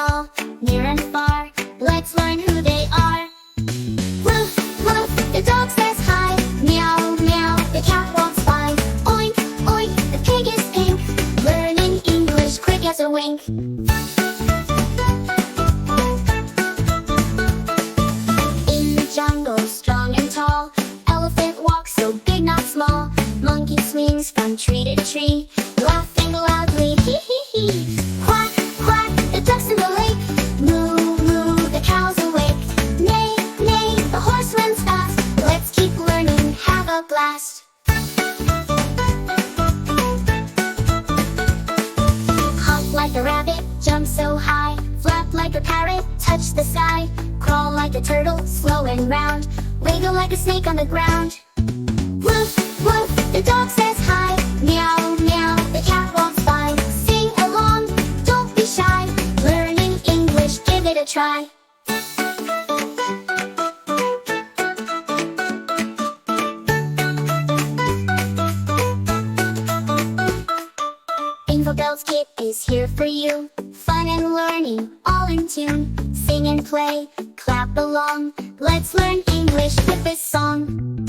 small, near and far, let's learn who they are. Woof, woof, the dog says hi. Meow, meow, the cat walks by. Oink, oink, the pig is pink, learning English quick as a wink. In the jungle, strong and tall, elephant walks so big not small. Monkey swings from tree to tree, laughing loudly, hee hee hee. Quack, quack, the ducks in the lake. Moo, moo, the cow's awake. Neigh, neigh, the horse runs fast. Let's keep learning, have a blast. Hop like a rabbit, jump so high. Flap like a parrot, touch the sky. Crawl like a turtle, slow and round. Wiggle like a snake on the ground. Woof, woof, the dog says hi. Meow, meow, the cat walks by. Sing along, don't be shy. Learning English, give it a try. Infobells Kit is here for you. Fun and learning, all in tune. Sing and play, clap along. Let's learn English with this song.